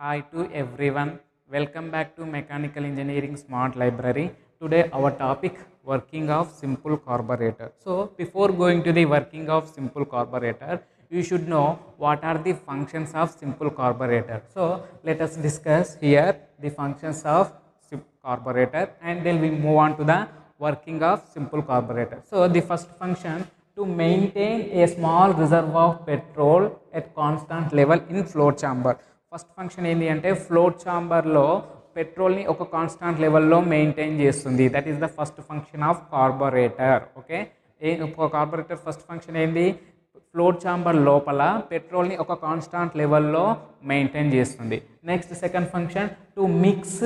Hi to everyone. Welcome back to Mechanical Engineering Smart Library. Today our topic working of simple carburetor. So before going to the working of simple carburetor, you should know what are the functions of simple carburetor. So let us discuss here the functions of carburetor and then we move on to the working of simple carburetor. So the first function to maintain a small reservoir of petrol at constant level in float chamber. First function ఏంటి అంటే float ఛాంబర్లో పెట్రోల్ని ఒక constant లెవెల్లో maintain చేస్తుంది. That is the first function of carburettor. Okay, carburettor first function ఏంది? Float chamber లోపల పెట్రోల్ని ఒక constant లెవెల్లో మెయింటైన్ చేస్తుంది. Next second function to mix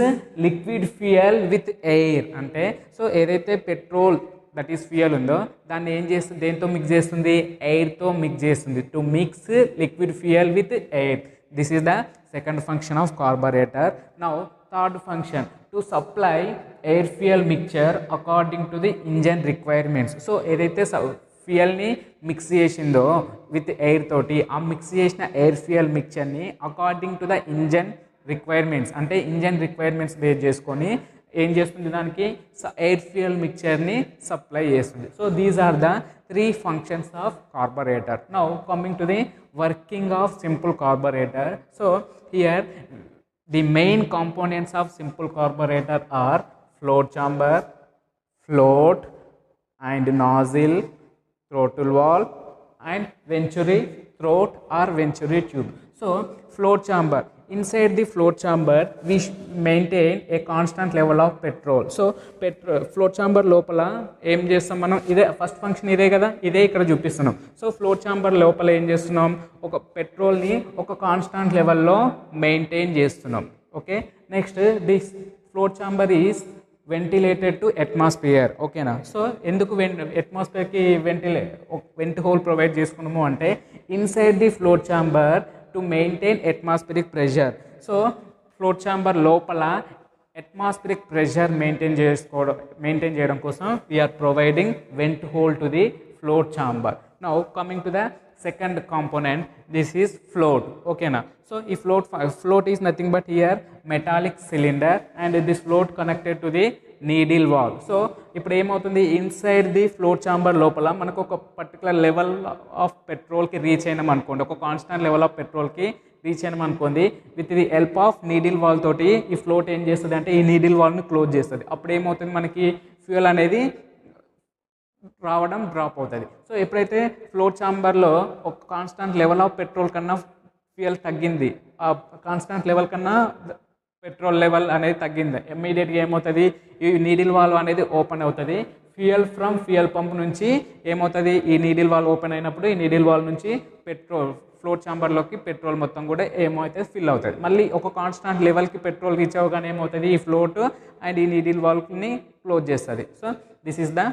liquid fuel with air. అంటే సో ఏదైతే పెట్రోల్ దట్ ఈస్ ఫ్యూయల్ ఉందో దాన్ని ఏం చేస్తుంది, దేంతో మిక్స్ చేస్తుంది? ఎయిర్తో మిక్స్ చేస్తుంది. To mix liquid fuel with air. This is the second function of carburetor. Now third function to supply air fuel mixture according to the engine requirements. So ఏదైతే ఫ్యూయల్ని mix చేసిందో విత్ ఎయిర్ తోటి ఆ mix చేసిన air fuel మిక్చర్ని according to the engine requirements, అంటే engine requirements base చేసుకొని ఏం చేస్తుంది, దానికి ఎయిర్ ఫ్యూయల్ మిక్చర్ని సప్లై చేస్తుంది. So these are the three functions of carburetor. Now coming to the working of simple carburetor. So here the main components of simple carburetor are float chamber, float and nozzle, throttle valve and venturi throat or venturi tube. So float chamber, inside the float chamber we maintain a constant level of petrol. So float chamber లోపల ఏం చేస్తాం మనం? ఇదే first function ఇదే కదా, ఇదే ఇక్కడ చూపిస్తున్నాం. సో ఫ్లోట్ ఛాంబర్ లోపల ఏం చేస్తున్నాం? ఒక పెట్రోల్ని ఒక కాన్స్టాంట్ లెవెల్లో మెయింటైన్ చేస్తున్నాం. Okay, next this float chamber is ventilated to atmosphere. ఓకేనా? సో ఎందుకు అట్మాస్ఫియర్కి వెంట్ హోల్ ప్రొవైడ్ చేసుకున్నాము అంటే inside the float chamber to maintain atmospheric pressure. So float chamber లోపల అట్మాస్ఫిరిక్ ప్రెషర్ మెయింటైన్ చేయడం కోసం we are providing vent hole to the float chamber. Now coming to the second component, this is float. Okay na? So if float is nothing but here metallic cylinder and this float connected to the needle valve. So ఇప్పుడు ఏమవుతుంది, inside the float chamber లోపల మనకు ఒక particular level of పెట్రోల్కి reach అయినాం అనుకోండి, ఒక constant level of పెట్రోల్కి రీచ్ అయినాం అనుకోండి, with the help of needle wall తోటి ఈ ఫ్లోట్ ఏం చేస్తుంది అంటే ఈ నీడిల్ వాల్ని క్లోజ్ చేస్తుంది. అప్పుడు ఏమవుతుంది, మనకి ఫ్యూయల్ అనేది రావడం డ్రాప్ అవుతుంది. సో ఎప్పుడైతే ఫ్లోట్ ఛాంబర్లో ఒక కాన్స్టాంట్ లెవెల్ ఆఫ్ పెట్రోల్ కన్నా ఫ్యూయల్ తగ్గింది, ఆ కాన్స్టాంట్ లెవెల్ కన్నా పెట్రోల్ లెవెల్ అనేది తగ్గింది, ఇమ్మీడియట్గా ఏమవుతుంది, ఈ నీడిల్ వాల్వ్ అనేది ఓపెన్ అవుతుంది. ఫ్యూయల్ పంప్ నుంచి ఏమవుతుంది, ఈ నీడిల్ వాల్వ్ ఓపెన్ అయినప్పుడు ఈ నీడిల్ వాల్వ్ నుంచి ఫ్లోట్ ఛాంబర్లోకి పెట్రోల్ మొత్తం కూడా ఏమవుతుంది, ఫిల్ అవుతుంది. మళ్ళీ ఒక కాన్స్టాంట్ లెవెల్కి పెట్రోల్ రీచ్ అవ్వగానే ఏమవుతుంది, ఈ ఫ్లోట్ అండ్ ఈ నీడిల్ వాల్వ్ని క్లోజ్ చేస్తుంది. So this is the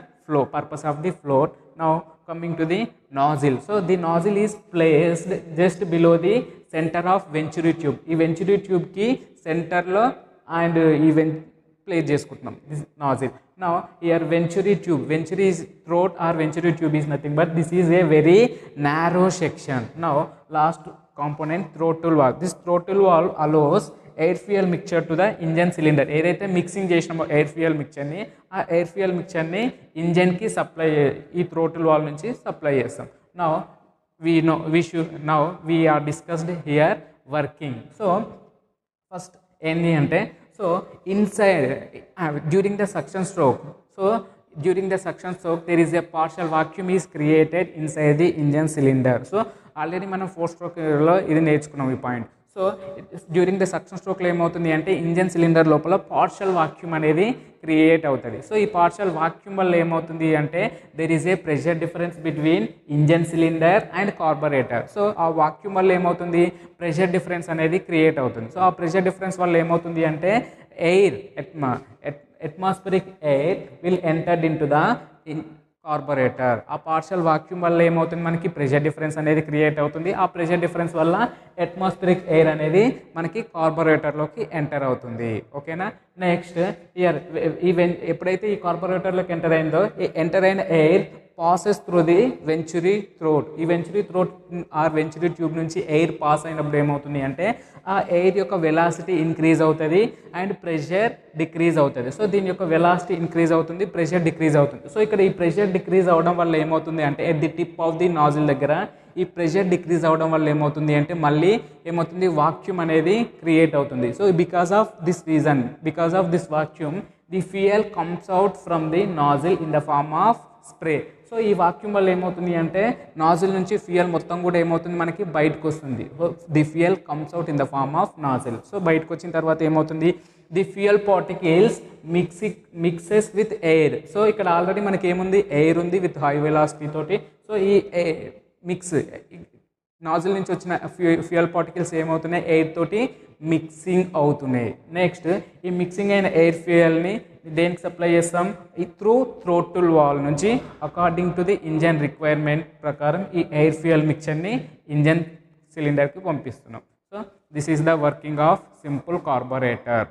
purpose of the float. Now coming to the nozzle. So the nozzle is placed just below the center of venturi tube. ఈ venturi tube కి center లో and even place చేసుకుంటున్నాం this nozzle. Now here venturi throat or venturi tube is nothing but this is a very narrow section. Now last component, throttle valve. This throttle valve allows air fuel mixture to the engine cylinder. ఏదైతే mixing చేసినామో air fuel మిక్చర్ని, ఆ air fuel మిక్చర్ని ఇంజన్కి supply, ఈ throttle valve నుంచి supply చేస్తాం. Now we are discussed here working. So first ఏంటి అంటే, so inside during the suction stroke, there is a partial vacuum is created inside the engine cylinder. So already మనం 4th స్ట్రోక్లో ఇది నేర్చుకున్నాం ఈ point. So during the suction స్ట్రోక్లో ఏమవుతుంది అంటే ఇంజన్ సిలిండర్ లోపల పార్షల్ వాక్యూమ్ అనేది క్రియేట్ అవుతుంది. సో ఈ పార్షల్ వాక్యూమ్ వల్ల ఏమవుతుంది అంటే there is a pressure difference between engine cylinder and carburettor. So ఆ వాక్యూమ్ వల్ల ఏమవుతుంది, ప్రెషర్ డిఫరెన్స్ అనేది క్రియేట్ అవుతుంది. సో ఆ ప్రెషర్ డిఫరెన్స్ వల్ల ఏమవుతుంది అంటే air atmospheric air will entered into the carburettor. ఆ పార్షల్ వాక్యూమ్ వల్ల ఏమవుతుంది, మనకి ప్రెషర్ డిఫరెన్స్ అనేది క్రియేట్ అవుతుంది. ఆ ప్రెషర్ డిఫరెన్స్ వల్ల అట్మాస్ఫిరిక్ ఎయిర్ అనేది మనకి కార్బొరేటర్లోకి ఎంటర్ అవుతుంది. ఓకేనా? నెక్స్ట్ ఇయర్ ఎప్పుడైతే ఈ కార్బొరేటర్లోకి ఎంటర్ అయిందో, ఈ ఎంటర్ అయిన air passes through the venturi throat. ఈ venturi throat or venturi tube నుంచి ఎయిర్ పాస్ అయినప్పుడు ఏమవుతుంది అంటే ఆ ఎయిర్ యొక్క వెలాసిటీ ఇంక్రీజ్ అవుతుంది అండ్ ప్రెషర్ డిక్రీజ్ అవుతుంది. సో దీని యొక్క వెలాసిటీ ఇంక్రీజ్ అవుతుంది, ప్రెషర్ డిక్రీజ్ అవుతుంది. సో ఇక్కడ ఈ ప్రెషర్ డిక్రీజ్ అవ్వడం వల్ల ఏమవుతుంది అంటే at the tip of the nozzle దగ్గర ఈ ప్రెషర్ డిక్రీజ్ అవ్వడం వల్ల ఏమవుతుంది అంటే మళ్ళీ ఏమవుతుంది వాక్యూమ్ అనేది క్రియేట్ అవుతుంది. So because of this reason, because of this vacuum the fuel comes out from the nozzle in the form of spray. So ఈ వాక్యూమ్ వల్ల ఏమవుతుంది అంటే నాజిల్ నుంచి ఫ్యూయల్ మొత్తం కూడా ఏమవుతుంది మనకి బయటకు వస్తుంది. The fuel comes out in the form of nozzle. So బయటకు వచ్చిన తర్వాత ఏమవుతుంది the fuel particles mixes with air. So ఇక్కడ ఆల్రెడీ మనకి ఏముంది ఎయిర్ ఉంది విత్ హై వెలాసిటీ తోటి. సో ఈ మిక్స్ నాజిల్ నుంచి వచ్చిన ఫ్యూయల్ పార్టికల్స్ ఏమవుతున్నాయి ఎయిర్ తోటి మిక్సింగ్ అవుతున్నాయి. నెక్స్ట్ ఈ మిక్సింగ్ అయిన ఎయిర్ ఫ్యూయల్ని దేనికి సప్లై చేస్తాం త్రూ థ్రోటిల్ వాల్ నుంచి according to the engine requirement ప్రకారం ఈ ఎయిర్ ఫ్యూయల్ మిక్చర్ని ఇంజన్ సిలిండర్కి పంపిస్తున్నాం. So this is the working of simple carburettor.